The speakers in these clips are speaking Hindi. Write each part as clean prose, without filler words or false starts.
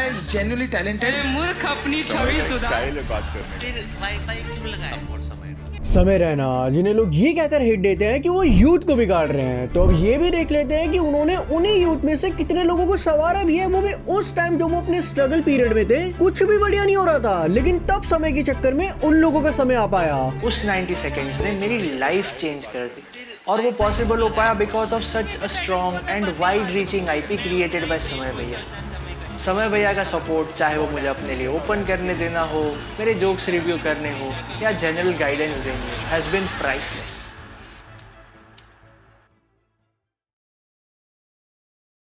is genuinely talented. मूर्ख अपनी छवि सुधार। स्टाइल है बात करने की। फिर वाईफाई क्यों लगाए? समय रैना, जिन्हें लोग ये कहकर हिट देते हैं कि वो यूथ को बिगाड़ रहे हैं, तो अब ये भी देख लेते हैं कि उन्होंने उन्हीं यूथ में से कितने लोगों को संवारा भी है, वो भी उस टाइम जब वो अपने स्ट्रगल पीरियड में थे। कुछ भी बढ़िया नहीं हो रहा था, लेकिन तब समय के चक्कर में उन लोगों का समय आ पाया। उस 90 सेकेंड्स ने मेरी लाइफ चेंज कर दी, और वो पॉसिबल हो पाया because of such a strong and wide reaching IP created by समय भैया। समय भैया का सपोर्ट, चाहे वो मुझे अपने लिए ओपन करने देना हो, मेरे जोक्स रिव्यू करने हो, या जनरल गाइडेंस देंगे, हैज़ बीन प्राइसलेस।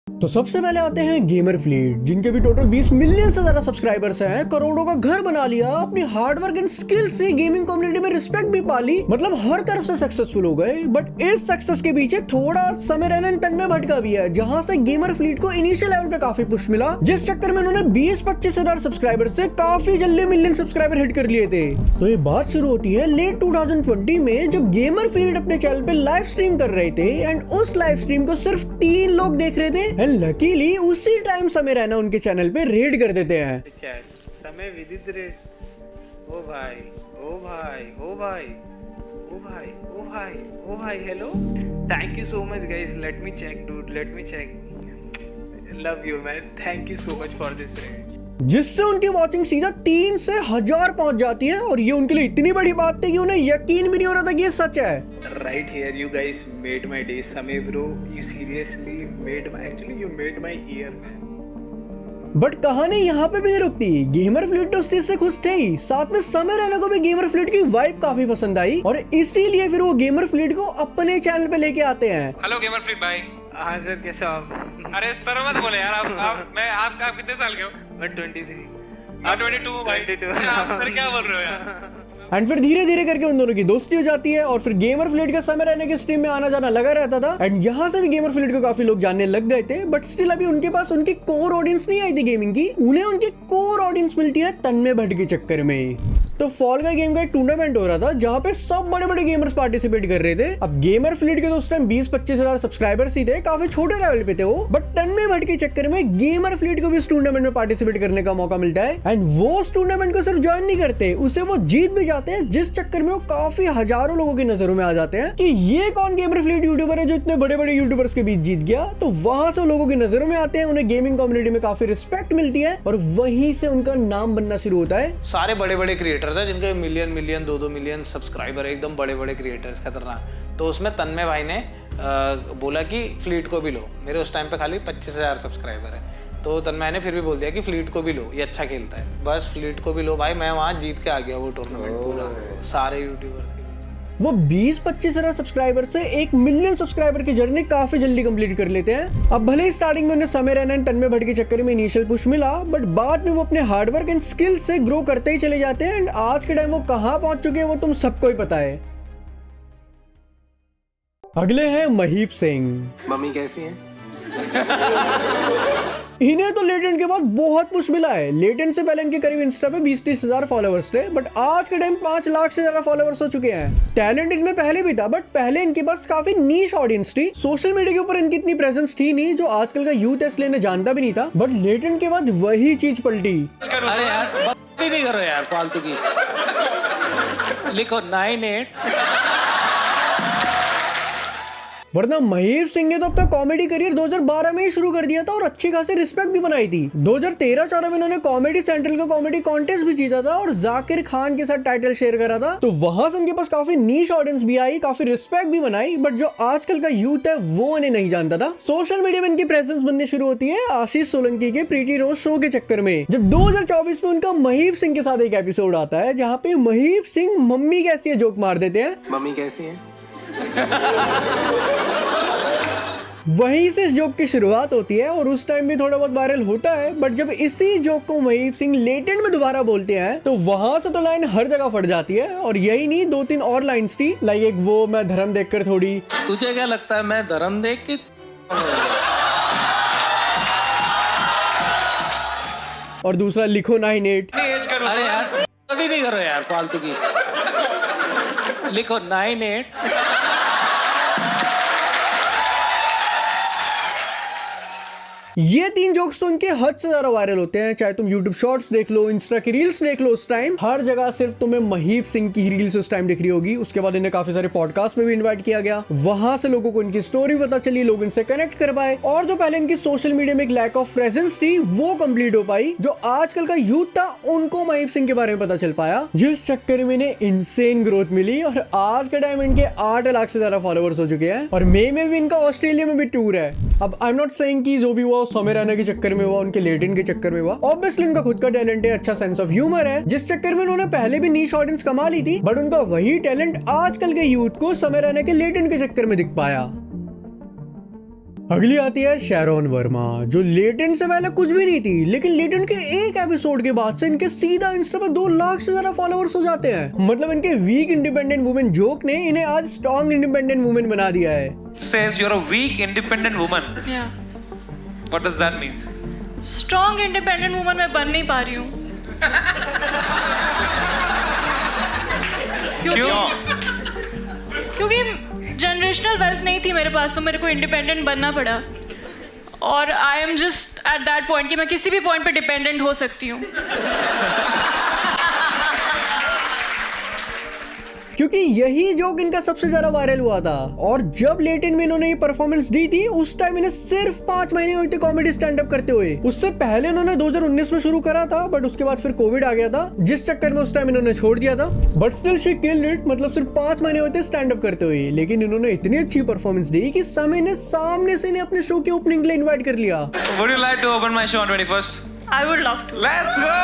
तो सबसे पहले आते हैं गेमर फ्लीट, जिनके भी टोटल 20 मिलियन से ज्यादा सब्सक्राइबर्स हैं, करोड़ों का घर बना लिया, अपनी हार्डवर्क एंड स्किल से गेमिंग कम्युनिटी में रिस्पेक्ट भी पाली, मतलब हर तरफ से सक्सेसफुल हो गए। बट इस सक्सेस के पीछे थोड़ा समय रैना एंड तन्मय भटका भी है, जहां से गेमर फ्लीट को इनिशियल लेवल पे काफी पुश मिला, जिस चक्कर में उन्होंने 20-25 हजार सब्सक्राइबर से काफी जल्दी मिलियन सब्सक्राइबर हिट कर लिए थे। तो ये बात शुरू होती है लेट 2020 में, जब गेमर फ्लीट अपने चैनल पे लाइव स्ट्रीम कर रहे थे, एंड उस लाइव स्ट्रीम को सिर्फ 3 लोग देख रहे थे, एंड लकीली उसी टाइम समय रैना उनके चैनल पे रेड कर देते हैं। समय विदित रे, ओ भाई, ओ भाई, ओ भाई, ओ भाई, ओ भाई, ओ भाई, hello, thank you so much guys, let me check dude, let me check, love you man, thank you so much for this raid. जिससे उनकी वॉचिंग सीधा 3 से 1000 पहुंच जाती है, और ये उनके लिए इतनी बड़ी बात थी कि उन्हें यकीन भी नहीं हो रहा था कि ये सच है। Right here, you guys made my day, Samay bro. You seriously made my, actually you made my year, man. But कहानी यहाँ पे भी नहीं रुकती। गेमर फ्लीट तो उस चीज से खुश थे ही, साथ में समय रैना को भी गेमर फ्लीट की वाइब काफी पसंद आई, और इसीलिए फिर वो गेमर फ्लीट को अपने चैनल पे लेके आते हैं। हेलो गेमर फ्लीट भाई। हाँ सर, कैसे हो आप? अरे सर मत बोले यार, आप कितने साल के हो? मैं 23। 22 भाई। 22। आप सर क्या बोल रहे हो यार? एंड फिर धीरे धीरे करके उन दोनों की दोस्ती हो जाती है, और फिर गेमर फ्लीट का समय रहने के स्ट्रीम में आना जाना लगा रहता था, एंड यहाँ से भी गेमर फ्लीट को काफी लोग जानने लग गए थे। बट स्टिल अभी उनके पास उनकी कोर ऑडियंस नहीं आई थी गेमिंग की, उन्हें उनकी कोर ऑडियंस मिलती है तन्मय भट्ट के चक्कर में। तो फॉल गाइस गेम का एक टूर्नामेंट हो रहा था, जहाँ पे सब बड़े बड़े गेमर्स पार्टिसिपेट कर रहे थे। अब गेमर फ्लीट के तो उस टाइम 20-25 हजार सब्सक्राइबर्स ही थे, काफी छोटे लेवल पे थे वो, बट तन्मय भट्ट के चक्कर में गेमर फ्लीट को भी इस टूर्नामेंट में पार्टिसिपेट करने का मौका मिलता है, एंड वो उस टूर्नामेंट को सिर्फ ज्वाइन नहीं करते, उसे वो जीत भी जाते हैं, जिस चक्कर में वो काफी हजारों लोगों की नजरों में आ जाते हैं कि ये कौन गेमर फ्लीट यूट्यूबर है जो इतने बड़े बड़े यूट्यूबर्स के बीच जीत गया। तो वहां से लोगों की नजरों में आते हैं, उन्हें गेमिंग कम्युनिटी में काफी रिस्पेक्ट मिलती है, और वहीं से उनका नाम बनना शुरू होता है। सारे बड़े बड़े क्रिएटर्स हैं जिनके मिलियन 2-2 मिलियन सब्सक्राइबर है, एकदम बड़े बड़े क्रिएटर्स, खतरनाक। तो उसमें तन्मय भाई ने बोला कि फ्लीट को भी लो। मेरे उस टाइम पे खाली 25,000 सब्सक्राइबर है, तो तन्मय ने फिर भी बोल दिया कि फ्लीट को भी लो, ये अच्छा खेलता है, बस फ्लीट को भी लो भाई। मैं वहाँ जीत के आ गया वो टूर्नामेंट पूरा, सारे यूट्यूबर्स के बीच। वो 20-25 हजार सब्सक्राइबर से 1 मिलियन सब्सक्राइबर की जर्नी काफी जल्दी कंप्लीट कर लेते हैं। अब भले ही स्टार्टिंग में उन्हें समय रैना एंड तन्मय भट्ट के चक्कर में इनिशियल पुश मिला, बट बाद में वो अपने हार्डवर्क एंड स्किल से ग्रो करते ही चले जाते हैं, एंड आज के टाइम वो कहाँ पहुंच चुके हैं वो तुम सबको ही पता है। अगले हैं महीप सिंह। मम्मी कैसी है? इन्हें तो लेटेंट के बाद बहुत पुश मिला है। लेटेंट से पहले इनके करीब इंस्टा पे 20-30 हजार फॉलोअर्स थे, बट आज के टाइम 5 लाख से ज्यादा फॉलोअर्स हो चुके हैं। टैलेंट इनमें पहले भी था, बट पहले इनके पास काफी नीश ऑडियंस थी, सोशल मीडिया के ऊपर इनकी इतनी प्रेजेंस थी नहीं, जो आजकल का यूथ है इसलिए इन्हें जानता भी नहीं था। बट लेटेंट के बाद वही चीज पलटी। अरे यार बात नहीं करो यार फालतू की, लिखो 98। वरना महीप सिंह ने तो अपना कॉमेडी करियर 2012 में ही शुरू कर दिया था, और अच्छी खासी रिस्पेक्ट भी बनाई थी। 2013-14 में उन्होंने कॉमेडी सेंट्रल का कॉमेडी कॉन्टेस्ट भी जीता था, और जाकिर खान के साथ टाइटल शेयर करा था। तो वहां से उनके पास काफी नीश ऑडियंस भी आई, काफी रिस्पेक्ट भी बनाई, बट जो आजकल का यूथ है वो इन्हें नहीं जानता था। सोशल मीडिया में इनकी प्रेजेंस बननी शुरू होती है आशीष सोलंकी के प्रीटी रोज शो के चक्कर में, जब 2024 में उनका महीप सिंह के साथ एक एपिसोड आता है, जहाँ पे महीप सिंह मम्मी कैसी है जोक मार देते हैं। मम्मी कैसी है? वहीं से इस जोक की शुरुआत होती है, और उस टाइम भी थोड़ा बहुत वायरल होता है, बट जब इसी जोक को महीप सिंह लेटेंट में दोबारा बोलते हैं, तो वहां से तो लाइन हर जगह फट जाती है। और यही नहीं, 2-3 और लाइंस थी, लाइक एक वो मैं धर्म देखकर थोड़ी, तुझे क्या लगता है मैं धर्म देख के? और दूसरा लिखो 98। अरे यार अभी नहीं करो यार फालतू की, लिखो 98। ये 3 जोक्स तो उनके हद से ज्यादा वायरल होते हैं, चाहे तुम YouTube शॉर्ट्स देख लो, इंस्टा की रील्स देख लो, उस टाइम हर जगह सिर्फ तुम्हें महीप सिंह की रील्स उस टाइम दिख रही होगी। उसके बाद इन्हें काफी सारे पॉडकास्ट में भी इन्वाइट किया गया, वहां से लोगों को इनकी स्टोरी पता चली, लोग इनसे कनेक्ट कर पाए और जो पहले इनकी सोशल मीडिया में एक लैक ऑफ प्रेजेंस थी वो कंप्लीट हो पाई। जो आजकल का यूथ था उनको महीप सिंह के बारे में पता चल पाया, जिस चक्कर में इन्हें इंसेन ग्रोथ मिली और आज के टाइम इनके 8 लाख से ज्यादा फॉलोअर्स हो चुके हैं और मई में भी इनका ऑस्ट्रेलिया में भी टूर है। अब आई एम नॉट सेइंग कि जो भी हुआ समय रहने के चक्कर में हुआ, उनके लेटिन के चक्कर में हुआ, ऑब्वियसली उनका खुद का टैलेंट है, अच्छा सेंस ऑफ ह्यूमर है, जिस चक्कर में उन्होंने पहले भी नीश ऑडियंस कमा ली थी, बट उनका वही टैलेंट आजकल के यूथ को समय रहने के लेटिन के चक्कर में दिख पाया। अगली आती है शैरॉन वर्मा, जो लेटेंट से पहले कुछ भी नहीं थी, लेकिन लेटेंट के एक एपिसोड के बाद से इनके सीधा इंस्टा पर 2 लाख से ज्यादा फॉलोअर्स हो जाते हैं। मतलब इनके वीक इंडिपेंडेंट वुमेन जोक ने इन्हें आज स्ट्रॉन्ग इंडिपेंडेंट वुमेन बना दिया है। Says you're a weak, independent woman. Yeah. What does that mean? Strong independent woman मैं बन नहीं पा रही हूँ। क्योंकि जनरेशनल वेल्थ नहीं थी मेरे पास, तो मेरे को इंडिपेंडेंट बनना पड़ा और I am just at that point कि मैं किसी भी पॉइंट पे डिपेंडेंट हो सकती हूँ। क्योंकि यही जोक इनका सबसे ज्यादा वायरल हुआ था और जब लेटेंट में इन्होंने ये परफॉर्मेंस दी थी उस टाइम इन्हें सिर्फ 5 महीने हुए थे कॉमेडी स्टैंड अप करते हुए। उससे पहले इन्होंने 2019 में शुरू करा था, बट उसके बाद फिर कोविड आ गया था, जिस चक्कर में उस टाइम इन्होंने छोड़ दिया था। But still she killed it, मतलब सिर्फ 5 महीने हुए थे स्टैंड अप करते हुए, लेकिन इन्होंने इतनी अच्छी परफॉर्मेंस दी कि समय ने सामने से इन्हें अपने शो की ओपनिंग के लिए इन्वाइट कर लिया। Would you like to open my show on 21st? I would love to. Let's go!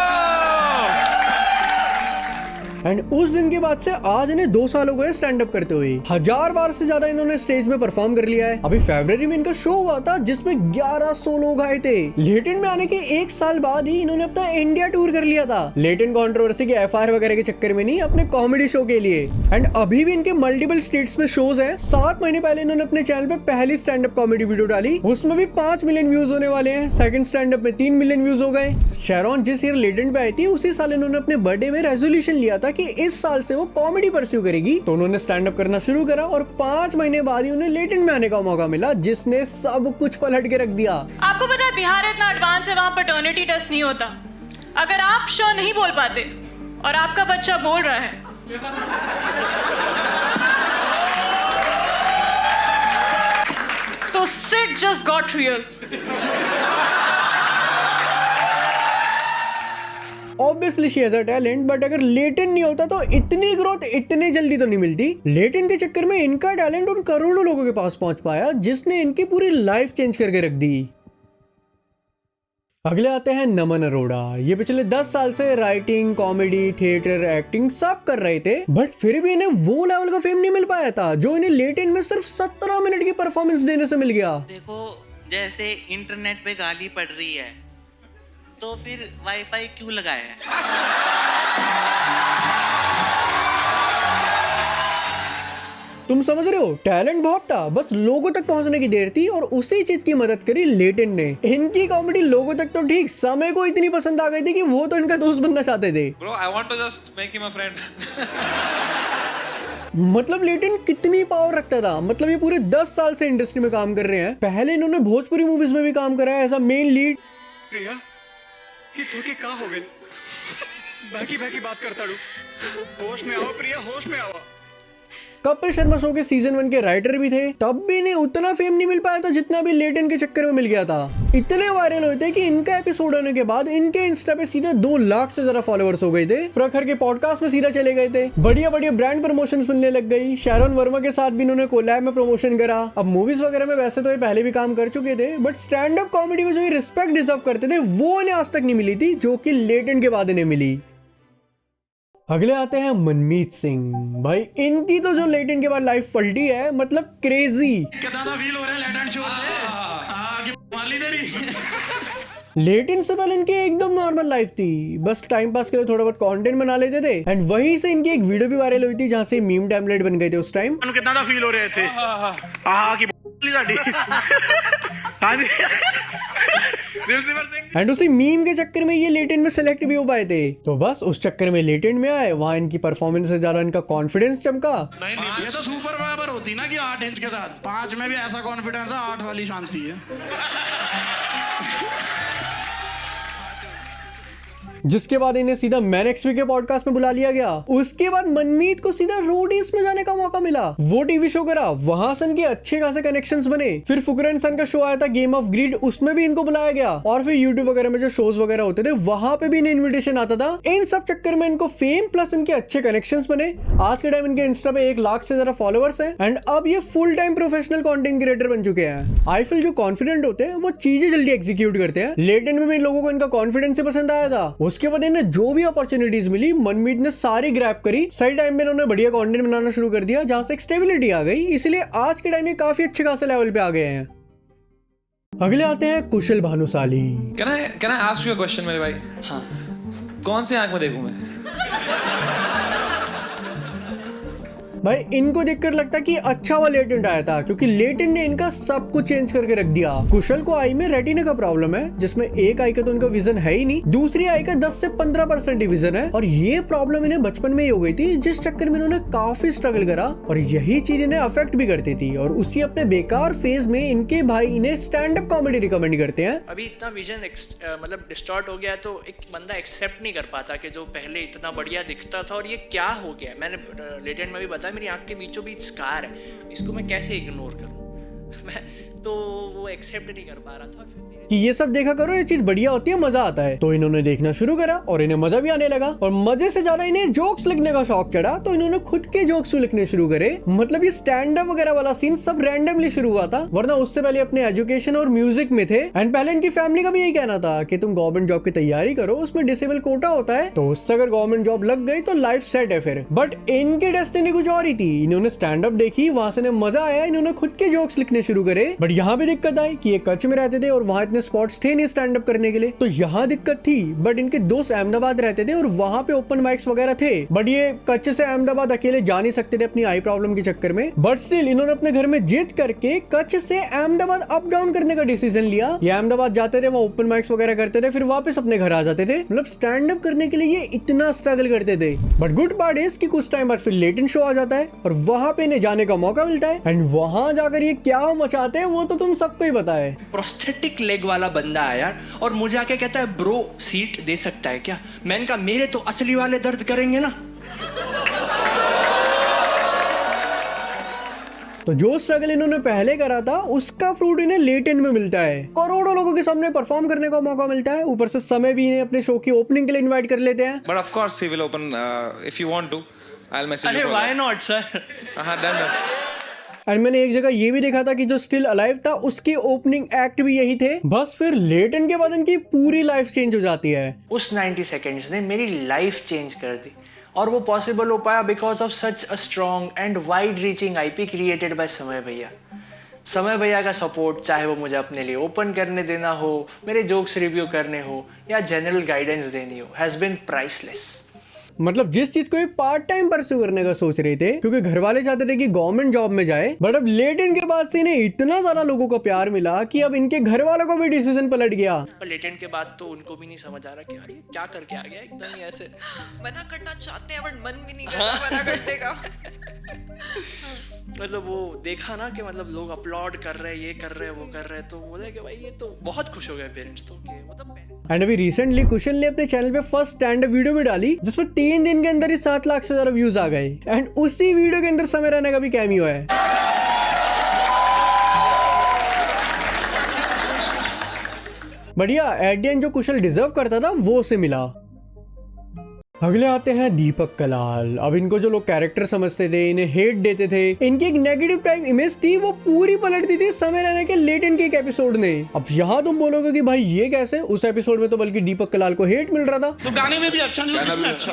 And उस दिन के बाद से आज इन्हें 2 साल हो गए स्टैंड अप करते हुए। 1000 बार से ज्यादा इन्होंने स्टेज में परफॉर्म कर लिया है। अभी फरवरी में इनका शो हुआ था जिसमें 1100 लोग आए थे। लेटेंट में आने के 1 साल बाद ही इन्होंने अपना इंडिया टूर कर लिया था, लेटेंट कंट्रोवर्सी के FIR वगैरह के चक्कर में नहीं, अपने कॉमेडी शो के लिए। एंड अभी भी इनके मल्टीपल स्टेट्स में शोज हैं। 7 महीने पहले इन्होंने अपने चैनल पे पहली स्टैंड अप कॉमेडी वीडियो डाली, उसमें भी 5 मिलियन व्यूज होने वाले हैं। सेकंड स्टैंड अप में 3 मिलियन व्यूज हो गए। शैरॉन जिस ईयर लेटेंट पे आई थी उसी साल इन्होंने अपने बर्थडे में रेजोल्यूशन लिया था कि इस साल से वो कॉमेडी परस्यू करेगी, तो उन्होंने स्टैंड अप करना शुरू करा और 5 महीने बाद ही उन्हें लेटेंट में आने का मौका मिला, जिसने सब कुछ पलट के रख दिया। आपको पता है बिहार इतना एडवांस है, वहाँ पैटर्निटी टेस्ट नहीं होता। अगर आप श नहीं बोल पाते और आपका बच्चा बोल रहा है तो shit just got real. Obviously she has a talent, but अगर लेटेंट नहीं होता तो इतनी ग्रोथ इतनी जल्दी तो नहीं मिलती। लेटेंट के चक्कर में इनका टैलेंट उन करोड़ों लोगों के पास पहुंच पाया, जिसने इनकी पूरी लाइफ चेंज करके रख दी। अगले आते हैं नमन अरोड़ा। ये पिछले 10 साल से राइटिंग, कॉमेडी, थिएटर, एक्टिंग सब कर रहे थे, बट फिर भी इन्हें वो लेवल का फेम नहीं मिल पाया था जो इन्हें लेटेंट में सिर्फ 17 मिनट की परफॉर्मेंस देने से मिल गया। देखो, जैसे इंटरनेट पे गाली पड़ रही है तो फिर वाईफाई क्यों लगाया है? तुम समझ रहे हो, टैलेंट बहुत था, बस लोगों तक पहुंचने की देर थी और उसी चीज की मदद करी लेटेंट ने। इनकी कॉमेडी लोगों तक तो ठीक, समय को इतनी पसंद आ गई थी कि वो तो इनका दोस्त बनना चाहते थे। Bro, I want to just make him a friend. मतलब लेटेंट कितनी पावर रखता था। मतलब ये पूरे 10 साल से इंडस्ट्री में काम कर रहे हैं। पहले इन्होंने भोजपुरी मूवीज में भी काम करा है एज अ मेन लीड। प्रिया, ये धोखे का हो गए? बाकी बात करता हूँ। होश में आओ प्रिया, होश में आओ। कपिल शर्मा शो के सीजन 1 के राइटर भी थे, तब भी इन्हें उतना फेम नहीं मिल पाया था जितना भी लेटेंट के चक्कर में मिल गया था। इतने वायरल हुए थे कि इनका एपिसोड होने के बाद इनके इंस्टा पे सीधा 2 लाख से ज्यादा फॉलोअर्स हो गए थे। प्रखर के पॉडकास्ट में सीधा चले गए थे, बढ़िया बढ़िया ब्रांड प्रमोशंस मिलने लग गई। शैरॉन वर्मा के साथ भी इन्होंने कोलैब में प्रमोशन करा। अब मूवीज वगैरह में वैसे तो ये पहले भी काम कर चुके थे, बट स्टैंड अप कॉमेडी में जो ये रिस्पेक्ट डिजर्व करते थे वो इन्हें आज तक नहीं मिली थी, जो कि लेटेंट के बाद इन्हें मिली। अगले आते हैं मनमीत सिंह। भाई इनकी तो जो लेटेंट के बाद लाइफ पलटी है, मतलब क्रेजी। लेटेंट से पहले इनकी एकदम नॉर्मल लाइफ थी, बस टाइम पास के लिए थोड़ा बहुत कंटेंट बना लेते थे। एंड वहीं से इनकी एक वीडियो भी वायरल हुई थी जहां से मीम टेम्पलेट बन गए थे उस टाइम। कितना दा फील हो रहे थे? की साडी। हाँ जी, एंड उसी मीम के चक्कर में ये लेटेंट में सेलेक्ट भी हो पाए थे। तो बस उस चक्कर में लेटेंट में आए, वहां इनकी परफॉर्मेंस से ज्यादा इनका कॉन्फिडेंस चमका। नहीं ये तो सुपर पावर होती ना कि 8 इंच के साथ 5 में भी ऐसा कॉन्फिडेंस है, 8 वाली शांति है। जिसके बाद इन्हें सीधा मैन एक्सपी के पॉडकास्ट में बुला लिया गया। उसके बाद मनमीत को सीधा रोडीज में जाने का मौका मिला। वो टीवी शो करा, वहां से इनके अच्छे खासे कनेक्शंस बने। फिर फुकरा इंसान का शो आया था गेम ऑफ ग्रीड, उसमें भी इनको बुलाया गया। और फिर यूट्यूब वगैरह में जो शोज वगैरह होते थे वहां पे भी इन्हें इन्विटेशन आता था। इन सब चक्कर में इनको फेम प्लस इनके अच्छे कनेक्शंस बने। आज के टाइम इनके इंस्टा पे 1 लाख से ज्यादा फॉलोअर्स हैं एंड अब ये full time professional content creator बन चुके हैं। आई फील जो कॉन्फिडेंट होते हैं वो चीजें जल्दी एग्जीक्यूट करते हैं। लेटेंट में भी इन लोगों को इनका कॉन्फिडेंस से पसंद आया था। उसके बाद इन्हें जो भी अपॉर्चुनिटीज मिली मनमीत ने सारी ग्रैब करी। सही टाइम में इन्होंने बढ़िया कंटेंट बनाना शुरू कर दिया, जहां से एक स्टेबिलिटी आ गई। इसलिए आज के टाइम में काफी अच्छे खासे लेवल पे आ गए हैं। अगले आते हैं कुशल Bhanushali. Can I ask you a question मेरे भाई? हाँ. कौन से आंख में देखूं मैं? भाई इनको देखकर लगता है कि अच्छा हुआ लेटेंट आया था, क्योंकि लेटेंट ने इनका सब कुछ चेंज करके रख दिया। कुशल को आई में रेटिना का प्रॉब्लम है, जिसमें एक आई का तो इनका विजन है ही नहीं, दूसरी आई का 10 से 15% ही विजन है। और ये प्रॉब्लम इन्हें बचपन में ही हो गई थी, जिस चक्कर में इन्होंने काफी स्ट्रगल करा और यही चीज इन्हें अफेक्ट भी करती थी। और उसी अपने बेकार फेज में इनके भाई इन्हें स्टैंड अप कॉमेडी रिकमेंड करते हैं। अभी इतना विजन मतलब डिस्टॉर्ट हो गया तो एक बंदा एक्सेप्ट नहीं कर पाता कि जो पहले इतना बढ़िया दिखता था और ये क्या हो गया। मैंने लेटेंट में भी बताया मेरी आंख के बीचों बीच स्कार है, इसको मैं कैसे इग्नोर करूं। मैं तो वो एक्सेप्ट नहीं कर पा रहा था। कि ये सब देखा करो, ये चीज बढ़िया होती है, मजा आता है। तो इन्होंने देखना शुरू करा और इन्हें मजा भी आने लगा। और मजे से ज्यादा इन्हें जोक्स लिखने का शौक चढ़ा, तो इन्होंने खुद के जोक्स लिखने शुरू करे। मतलब ये स्टैंड अप वगैरह वाला सीन सब रैंडमली शुरू हुआ था, वरना उससे पहले अपने एजुकेशन और म्यूजिक में थे। एंड पहले इनकी फैमिली का भी यही कहना था कि तुम गवर्नमेंट जॉब की तैयारी करो, उसमें डिसेबल कोटा होता है, तो उससे अगर गवर्नमेंट जॉब लग गई तो लाइफ सेट है फिर। बट इनकी डेस्टिनी कुछ और ही थी। इन्होंने स्टैंड अप देखी, वहां से इन्हें मजा आया, इन्होंने खुद के जोक्स लिखने शुरू करे। बट यहाँ भी दिक्कत आई कि ये कच्छ में रहते थे और वहां इतने स्पॉट्स थे नहीं स्टैंड अप करने के लिए, तो यहाँ दिक्कत थी। बट इनके दोस्त अहमदाबाद रहते थे और वहां पे ओपन माइक्स वगैरह थे। बट ये कच्छ से अहमदाबाद अकेले जा नहीं सकते थे अपनी आई प्रॉब्लम के चक्कर में। बट स्टिल इन्होंने अपने घर में जिद करके कच्छ से अहमदाबाद अप डाउन करने का डिसीजन लिया। ये अहमदाबाद जाते थे, वहाँ ओपन माइक्स वगैरह करते थे, फिर वापस अपने घर आ जाते थे। मतलब स्टैंड अप करने के लिए ये इतना स्ट्रगल करते थे। बट गुड पार्ट इज कि कुछ टाइम बाद फिर लेटेंट शो आ जाता है और वहां पे इन्हें जाने का मौका मिलता है। एंड वहां जाकर ये क्या मचाते हैं वो तो तुम सबको ही पता है। प्रोस्थेटिक लेग वाला बंदा है यार, और मुझे आके कहता है ब्रो सीट दे सकता है क्या। मैंने कहा मेरे तो असली वाले दर्द करेंगे ना। तो जो स्ट्रगल इन्होंने पहले करा था उसका फ्रूट इन्हें लेटेंट में मिलता है। करोड़ों लोगों के सामने परफॉर्म करने का मौका मिलता है, ऊपर से समय भी इन्हें अपने शो की ओपनिंग के लिए इनवाइट कर लेते हैं। But of course he will open if you want to. I'll message you. अरे for why that. not sir? हाँ done. एंड मैंने एक जगह ये भी देखा था कि जो स्टिल अलाइव था उसके ओपनिंग एक्ट भी यही थे। बस फिर लेटेंट के बाद इनकी पूरी लाइफ चेंज हो जाती है। उस 90 सेकेंड्स ने मेरी लाइफ चेंज कर दी, और वो पॉसिबल हो पाया because of such a strong and wide reaching IP created by समय भैया। समय भैया का सपोर्ट, चाहे वो मुझे अपने लिए ओपन करने देना हो, मेरे जोक्स रिव्यू करने हो या जनरल गाइडेंस देनी हो, हैज बीन प्राइसलेस। मतलब जिस चीज को ये पार्ट टाइम परस्यू करने का सोच रहे थे, क्योंकि घर वाले चाहते थे कि गवर्नमेंट जॉब में जाए, बट अब लेटेंट के बाद से इन्हें इतना ज्यादा लोगों का प्यार मिला कि अब इनके घर वालों को भी डिसीजन पलट गया। पर लेटेंट के बाद तो उनको भी नहीं समझ आ रहा कि यार ये क्या करके आ गया, एकदम ही ऐसे मना करना चाहते हैं बट मन भी नहीं करता मना करने का। मतलब वो देखा ना कि मतलब लोग अपलोड कर रहे हैं, ये कर रहे हैं, वो कर रहे हैं, तो बोले कि भाई ये तो बहुत खुश हो गए पेरेंट्स तो कि मतलब। एंड अभी रिसेंटली कुशल ने अपने चैनल पे फर्स्ट स्टैंड अप वीडियो भी डाली, जिसमें 3 दिन के अंदर ही 7 लाख से ज्यादा व्यूज आ गए। एंड उसी वीडियो के अंदर समय रहने का भी कैमियो है। बढ़िया, एट द एंड जो कुशल डिजर्व करता था वो उसे मिला। अगले आते हैं दीपक कलाल। अब इनको जो लोग कैरेक्टर समझते थे, इन्हें हेट देते थे, इनकी एक नेगेटिव टाइप इमेज थी, वो पूरी पलट दी थी समय रहने के लेटेंट के एक एपिसोड ने। अब यहाँ तुम बोलोगे कि भाई ये कैसे, उस एपिसोड में तो बल्कि दीपक कलाल को हेट मिल रहा था। तो गाने में भी अच्छा नहीं, किसमें अच्छा?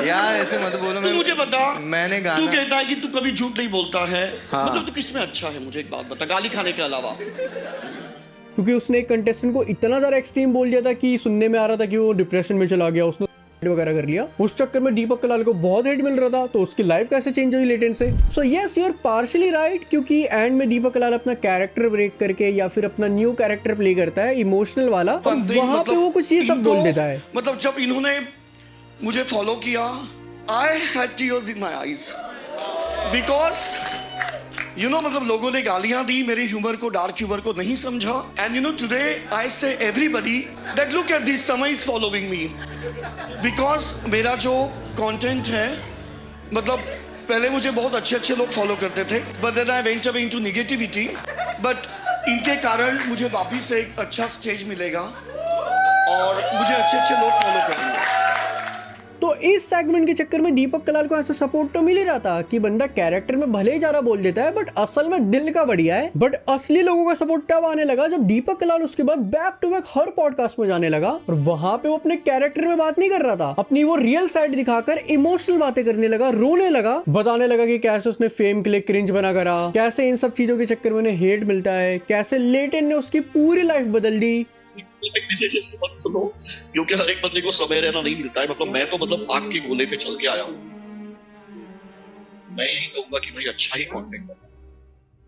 यार ऐसे मत बोलो। तू मुझे बता, मैंने गाना, तू कहता है कि तू कभी झूठ नहीं बोलता है, मतलब तू किसमें अच्छा है? मुझे एक बात बता, गाली खाने के अलावा। क्योंकि उसने एक कंटेस्टेंट को इतना ज्यादा एक्सट्रीम बोल दिया था कि सुनने में आ रहा था कि वो डिप्रेशन में चला गया, उसने वगैरह कर लिया। उस चक्कर में दीपक कलाल को बहुत हिट मिल रहा था, तो उसकी लाइफ कैसे चेंज हुई लेटेंट से। So yes, you are partially right, क्योंकि एंड में दीपक कलाल अपना कैरेक्टर ब्रेक करके या फिर अपना न्यू कैरेक्टर प्ले करता है इमोशनल वाला, और वहां पे वो कुछ ये सब बोल देता है। मतलब जब इन्होंने मुझे फॉलो किया, I had tears in my eyes because मतलब लोगों ने गालियां दी, मेरे ह्यूमर को, डार्क ह्यूमर को नहीं समझा। एंड टुडे आई से everybody that look at this, समय इज फॉलोइंग मी बिकॉज मेरा जो कंटेंट है, मतलब पहले मुझे बहुत अच्छे लोग फॉलो करते थे, but then I went away into negativity. But इनके कारण मुझे वापिस से एक अच्छा स्टेज मिलेगा और मुझे अच्छे लोग फॉलो करेंगे। तो इस सेगमेंट के चक्कर में दीपक कलाल को ऐसा सपोर्ट तो मिल ही रहा था कि बंदा कैरेक्टर में भले ही ज्यादा बोल देता है, बट असल में दिल का बढ़िया है। बट असली लोगों का सपोर्ट तब आने लगा जब दीपक कलाल उसके बाद बैक टू बैक हर पॉडकास्ट में जाने लगा, और वहां पे वो अपने कैरेक्टर में बात नहीं कर रहा था, अपनी वो रियल साइड दिखाकर इमोशनल बातें करने लगा, रोने लगा, बताने लगा कि कैसे उसने फेम के लिए क्रिंज बना करा, कैसे इन सब चीजों के चक्कर में उन्हें हेट मिलता है, कैसे लेटेंट ने उसकी पूरी लाइफ बदल दी। जैसे मत सुनो, क्योंकि हर एक बंदे को समय रहना नहीं मिलता है। मतलब मैं तो आग के गोले पे चल के आया हूँ। मैं यही कहूंगा कि भाई अच्छा ही कंटेंट बनाओ।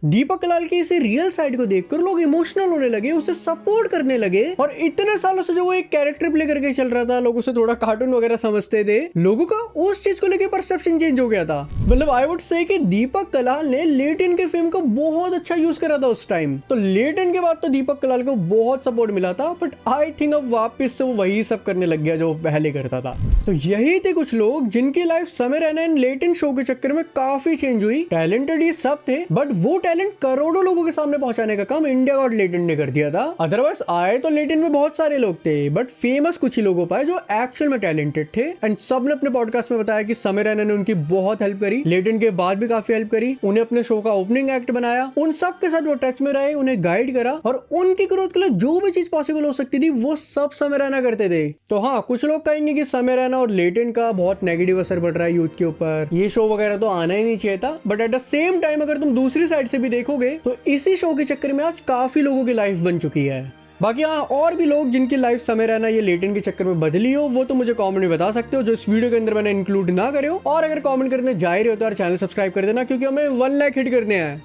दीपक कलाल की इसी रियल साइड को देखकर लोग इमोशनल होने लगे, उसे सपोर्ट करने लगे, और इतने सालों से जो वो एक कैरेक्टर प्ले करके चल रहा था, लोग उसे थोड़ा कार्टून वगैरह समझते थे, लोगों का उस चीज को लेकर परसेप्शन चेंज हो गया था। मतलब आई वुड से कि दीपक कलाल ने लेटेंट के फिल्म को बहुत अच्छा यूज करा था उस टाइम। तो लेटेंट के बाद तो दीपक कलाल को बहुत सपोर्ट मिला था, बट आई थिंक अब वापस से वो वही सब करने लग गया जो पहले करता था। तो यही थे कुछ लोग जिनकी लाइफ समय रैना एंड लेटेंट शो के चक्कर में काफी चेंज हुई। टैलेंटेड ये सब थे, बट वो टैलेंट करोड़ों लोगों के सामने पहुंचाने का काम इंडिया गॉट लेटेंट ने कर दिया था। अदरवाइज आए तो लेटेंट में बहुत सारे लोग थे, बट फेमस कुछ ही लोगों पाए जो एक्चुअल में टैलेंटेड थे। एंड सब ने अपने पॉडकास्ट में बताया कि समय रैना ने उनकी बहुत हेल्प करी, लेटेंट के बाद भी काफी हेल्प करी, उन्हें अपने शो का ओपनिंग एक्ट बनाया, उन सब के साथ वो टच में रहे, उन्हें गाइड करा, और उनकी ग्रोथ के लिए जो भी चीज पॉसिबल हो सकती थी वो सब समय रैना करते थे। तो हाँ, कुछ लोग कहेंगे कि समय रैना और लेटेंट का बहुत नेगेटिव असर पड़ रहा है यूथ के ऊपर, ये शो वगैरह तो आना ही नहीं चाहिए था। But at the same time अगर तुम दूसरी साइड से भी देखोगे तो इसी शो के चक्कर में आज काफी लोगों की लाइफ बन चुकी है। बाकी हाँ, और भी लोग जिनकी लाइफ समय रहना ये लेटेंट के चक्कर में बदली हो, वो तो मुझे कमेंट में बता सकते हो, जो इस वीडियो के अंदर मैंने इंक्लूड ना करे हो। और अगर कमेंट करने जा रहे हो तो यार चैनल सब्सक्राइब कर देना, क्योंकि हमें 1 लाख हिट करने हैं।